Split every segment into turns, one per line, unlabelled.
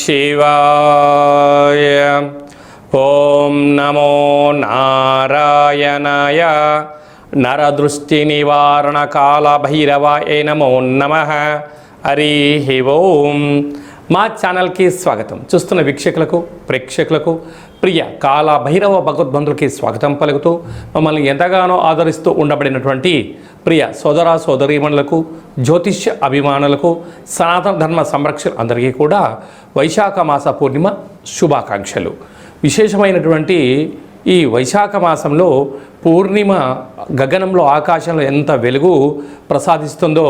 శివాయ. ఓం నమో నారాయణాయ. నరదృష్టి నివారణ కాల భైరవాయ నమో నమః. హరి ఓం. మా ఛానల్కి స్వాగతం. చూస్తున్న వీక్షకులకు, ప్రేక్షకులకు, ప్రియ కాల భైరవ భగవద్బంధులకి స్వాగతం పలుకుతూ మమ్మల్ని ఎంతగానో ఆదరిస్తూ ఉండబడినటువంటి ప్రియ సోదర సోదరీమణులకు, జ్యోతిష్య అభిమానులకు, సనాతన ధర్మ సంరక్షణ అందరికీ కూడా వైశాఖ మాస పూర్ణిమ శుభాకాంక్షలు. విశేషమైనటువంటి ఈ వైశాఖ మాసంలో పూర్ణిమ గగనంలో, ఆకాశంలో ఎంత వెలుగు ప్రసాదిస్తుందో,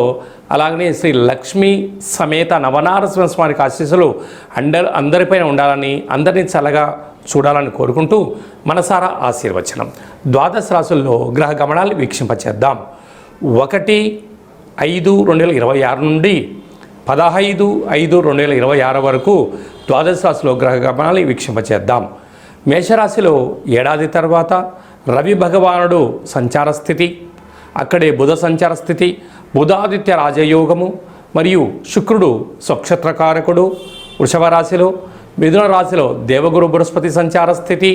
అలాగనే శ్రీ లక్ష్మీ సమేత నవనారసింహ స్వామికి ఆశీస్సులు అందరిపైన ఉండాలని, అందరినీ చల్లగా చూడాలని కోరుకుంటూ మనసారా ఆశీర్వచనం. ద్వాదశ రాశుల్లో గ్రహ గమనాలు వీక్షింపచేద్దాం. 1/5/2026 నుండి 15/5/2026 వరకు ద్వాదశ రాశిలో గ్రహ గమనాలు వీక్షింపచేద్దాం. మేషరాశిలో ఏడాది తర్వాత రవి భగవానుడు సంచార స్థితి, అక్కడే బుధ సంచార స్థితి, బుధాదిత్య రాజయోగము మరియు శుక్రుడు స్వక్షత్రకారకుడు వృషభ రాశిలో, మిథున రాశిలో దేవగురు బృహస్పతి సంచార స్థితి,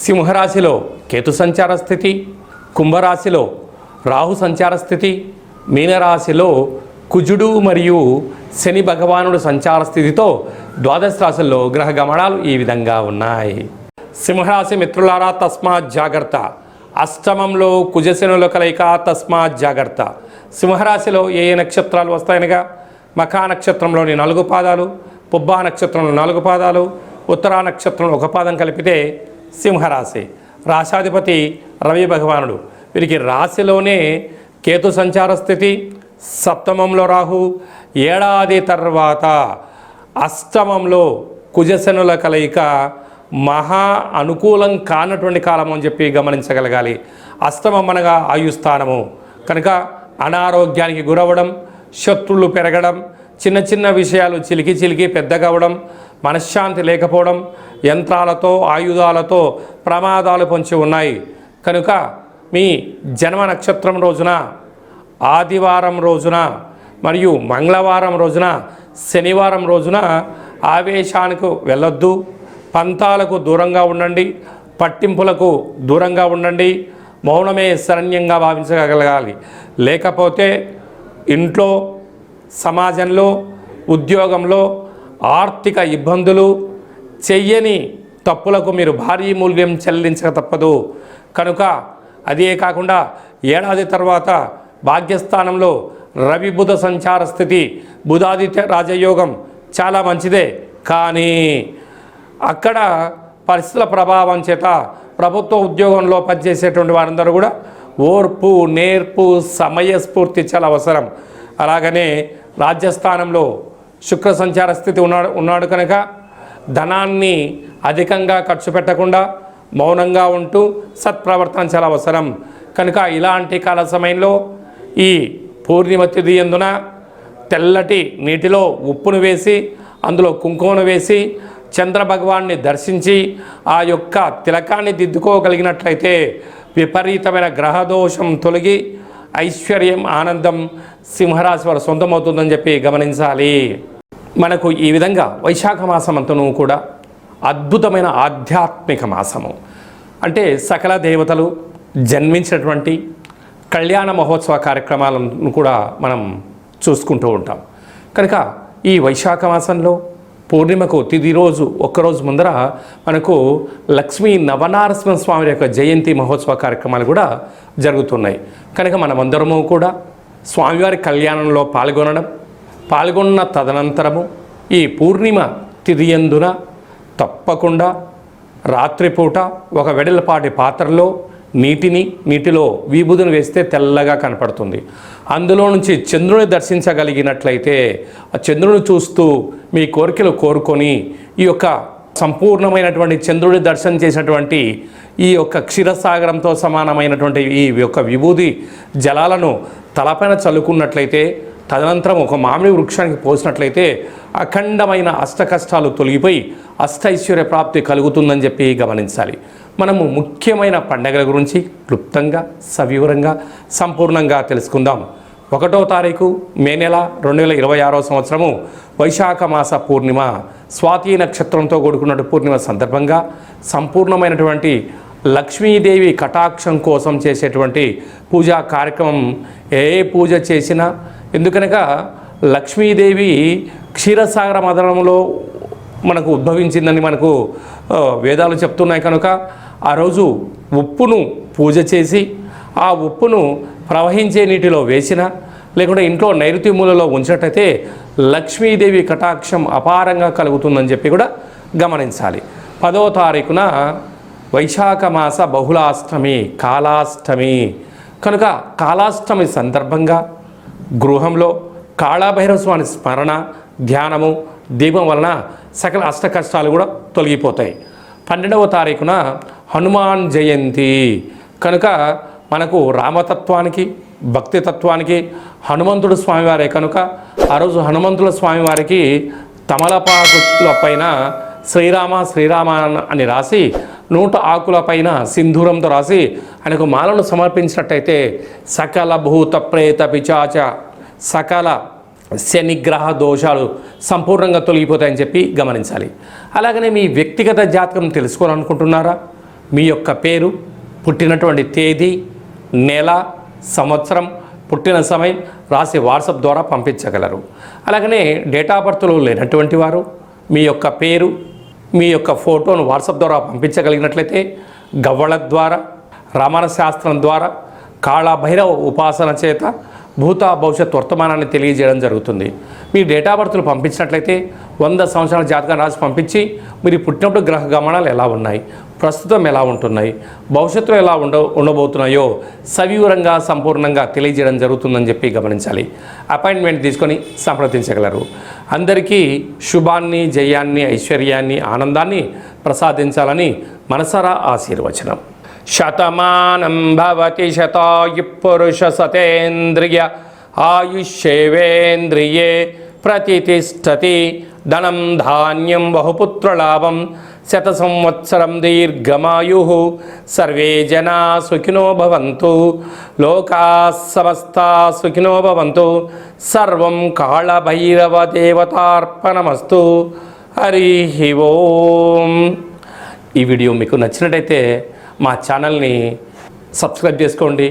సింహరాశిలో కేతు సంచార స్థితి, కుంభరాశిలో రాహు సంచార స్థితి, మీనరాశిలో కుజుడు మరియు శని భగవానుడు సంచార స్థితితో ద్వాదశ రాశుల్లో గ్రహ గమనాలు ఈ విధంగా ఉన్నాయి. సింహరాశి మిత్రులారా, తస్మాత్ జాగ్రత్త. అష్టమంలో కుజశనుల కలయిక, తస్మాత్ జాగ్రత్త. సింహరాశిలో ఏ నక్షత్రాలు వస్తాయనగా మఖా నక్షత్రంలోని 4 పాదాలు, పుబ్బా నక్షత్రంలో 4 పాదాలు, ఉత్తరా నక్షత్రంలో 1 పాదం కలిపితే సింహరాశి. రాశాధిపతి రవి భగవానుడు. వీరికి రాశిలోనే కేతు సంచార స్థితి, సప్తమంలో రాహు, ఏడాది తర్వాత అష్టమంలో కుజశనుల కలయిక మహా అనుకూలం కానటువంటి కాలం అని చెప్పి గమనించగలగాలి. అష్టమం అనగా ఆయుస్థానము కనుక అనారోగ్యానికి గురవడం, శత్రువులు పెరగడం, చిన్న చిన్న విషయాలు చిలికి పెద్దగా అవ్వడం, మనశ్శాంతి లేకపోవడం, యంత్రాలతో ఆయుధాలతో ప్రమాదాలు పొంచి ఉన్నాయి. కనుక మీ జన్మ నక్షత్రం రోజున, ఆదివారం రోజున మరియు మంగళవారం రోజున, శనివారం రోజున ఆవేశానికి వెళ్ళొద్దు. పంతాలకు దూరంగా ఉండండి, పట్టింపులకు దూరంగా ఉండండి. మౌనమే శరణ్యంగా భావించగలగాలి. లేకపోతే ఇంట్లో, సమాజంలో, ఉద్యోగంలో ఆర్థిక ఇబ్బందులు, చెయ్యని తప్పులకు మీరు భారీ మూల్యం చెల్లించక తప్పదు. కనుక అదే కాకుండా ఏడాది తర్వాత భాగ్యస్థానంలో రవి బుధ సంచార స్థితి, బుధాదిత్య రాజయోగం చాలా మంచిదే. కానీ అక్కడ పరిస్థితుల ప్రభావం చేత ప్రభుత్వ ఉద్యోగంలో పనిచేసేటువంటి వారందరూ కూడా ఓర్పు, నేర్పు, సమయస్ఫూర్తి చాలా అవసరం. అలాగనే రాజ్యస్థానంలో శుక్ర సంచార స్థితి ఉన్నాడు కనుక ధనాన్ని అధికంగా ఖర్చు పెట్టకుండా మౌనంగా ఉంటూ సత్ప్రవర్తన చాలా అవసరం. కనుక ఇలాంటి కాల సమయంలో ఈ పూర్ణిమ తిథి యందున తెల్లటి నీటిలో ఉప్పును వేసి, అందులో కుంకుమను వేసి, చంద్రభగవాన్ని దర్శించి ఆ యొక్క తిలకాన్ని దిద్దుకోగలిగినట్లయితే విపరీతమైన గ్రహదోషం తొలగి ఐశ్వర్యం, ఆనందం సింహరాశి వారు సొంతమవుతుందని చెప్పి గమనించాలి. మనకు ఈ విధంగా వైశాఖ మాసం అంతను కూడా అద్భుతమైన ఆధ్యాత్మిక మాసము. అంటే సకల దేవతలు జన్మించినటువంటి కళ్యాణ మహోత్సవ కార్యక్రమాలను కూడా మనం చూసుకుంటూ ఉంటాం. కనుక ఈ వైశాఖ మాసంలో పూర్ణిమకు తిథి రోజు ఒక్కరోజు ముందర మనకు లక్ష్మీ నవనారసింహ స్వామి యొక్క జయంతి మహోత్సవ కార్యక్రమాలు కూడా జరుగుతున్నాయి. కనుక మనమందరము కూడా స్వామివారి కళ్యాణంలో పాల్గొన్న తదనంతరము ఈ పూర్ణిమ తిథి యందున తప్పకుండా రాత్రిపూట ఒక వెడల్పాటి పాత్రలో నీటిలో విభూదిని వేస్తే తెల్లగా కనపడుతుంది. అందులో నుంచి చంద్రుని దర్శించగలిగినట్లయితే ఆ చంద్రుని చూస్తూ మీ కోరికలు కోరుకొని ఈ యొక్క సంపూర్ణమైనటువంటి చంద్రుడి దర్శనం చేసినటువంటి ఈ యొక్క క్షీరసాగరంతో సమానమైనటువంటి ఈ యొక్క విభూది జలాలను తలపైన చల్లుకున్నట్లయితే, తదనంతరం ఒక మామిడి వృక్షానికి పోసినట్లయితే అఖండమైన అష్ట కష్టాలు తొలగిపోయి అష్టైశ్వర్య ప్రాప్తి కలుగుతుందని చెప్పి గమనించాలి. మనము ముఖ్యమైన పండగల గురించి క్లుప్తంగా, సవివరంగా, సంపూర్ణంగా తెలుసుకుందాం. 1వ తారీఖు మే నెల 2026 సంవత్సరము వైశాఖ మాస పూర్ణిమ స్వాతి నక్షత్రంతో కూడుకున్న పూర్ణిమ సందర్భంగా సంపూర్ణమైనటువంటి లక్ష్మీదేవి కటాక్షం కోసం చేసేటువంటి పూజా కార్యక్రమం ఏ పూజ చేసినా, ఎందుకనగా లక్ష్మీదేవి క్షీరసాగర మదనంలో మనకు ఉద్భవించిందని మనకు వేదాలు చెప్తున్నాయి. కనుక ఆ రోజు ఉప్పును పూజ చేసి ఆ ఉప్పును ప్రవహించే నీటిలో వేసిన, లేకుంటే ఇంట్లో నైరుతి మూలలో ఉంచినట్టయితే లక్ష్మీదేవి కటాక్షం అపారంగా కలుగుతుందని చెప్పి కూడా గమనించాలి. 10వ తారీఖున వైశాఖ మాస బహుళాష్టమి కాళాష్టమి కనుక కాళాష్టమి సందర్భంగా గృహంలో కాళభైరవ స్వామి స్మరణ, ధ్యానము, దీపం వలన సకల అష్ట కష్టాలు కూడా తొలగిపోతాయి. 12వ తారీఖున హనుమాన్ జయంతి కనుక మనకు రామతత్వానికి, భక్తి తత్వానికి హనుమంతుడు స్వామివారే కనుక ఆ రోజు హనుమంతుల స్వామివారికి తమలపాకుల పైన శ్రీరామ శ్రీరామ అని రాసి 100 ఆకుల పైన సింధూరంతో రాసి ఆయనకు మాలను సమర్పించినట్టయితే సకల భూత ప్రేత పిచాచ సకల శనిగ్రహ దోషాలు సంపూర్ణంగా తొలగిపోతాయని చెప్పి గమనించాలి. అలాగనే మీ వ్యక్తిగత జాతకం తెలుసుకోవాలనుకుంటున్నారా? మీ యొక్క పేరు, పుట్టినటువంటి తేదీ, నెల, సంవత్సరం, పుట్టిన సమయం రాసి వాట్సాప్ ద్వారా పంపించగలరు. అలాగనే డేట్ ఆఫ్ బర్త్లో లేనటువంటి వారు మీ యొక్క పేరు, మీ యొక్క ఫోటోను వాట్సాప్ ద్వారా పంపించగలిగినట్లయితే గవ్వళ ద్వారా, రమణ శాస్త్రం ద్వారా, కాళభైరవ ఉపాసన చేత భూత భవిష్యత్ వర్తమానాన్ని తెలియజేయడం జరుగుతుంది. మీ డేటా బర్త్లు పంపించినట్లయితే 100 సంవత్సరాల జాతకం రాసి పంపించి మీరు పుట్టినప్పుడు గ్రహ గమనాలు ఎలా ఉన్నాయి, ప్రస్తుతం ఎలా ఉంటున్నాయి, భవిష్యత్తులో ఎలా ఉండబోతున్నాయో సవివరంగా సంపూర్ణంగా తెలియజేయడం జరుగుతుందని చెప్పి గమనించాలి. అపాయింట్మెంట్ తీసుకొని సంప్రదించగలరు. అందరికీ శుభాన్ని, జయాన్ని, ఐశ్వర్యాన్ని, ఆనందాన్ని ప్రసాదించాలని మనసారా ఆశీర్వచనం. శతమానం భవతి శతాయు పురుష సతేంద్రియ ఆయుష్యేవేంద్రియే ప్రతిష్టతి ధనం ధాన్యం బహుపుత్రలాభం శత సంవత్సరం దీర్ఘమాయు సర్వే జనా సుఖినో భవంతు లోకా సమస్తా సుఖినో భవంతు సర్వం కాళభైరవ దేవతార్పణమస్తు. హరి ఓం. ఈ వీడియో మీకు నచ్చినట్టయితే మా ఛానల్ని సబ్స్క్రైబ్ చేసుకోండి,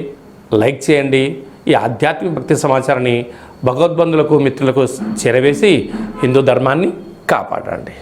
లైక్ చేయండి. ఈ ఆధ్యాత్మిక భక్తి సమాచారాన్ని భగవద్బంధులకు, మిత్రులకు చేరవేసి హిందూ ధర్మాన్ని కాపాడండి.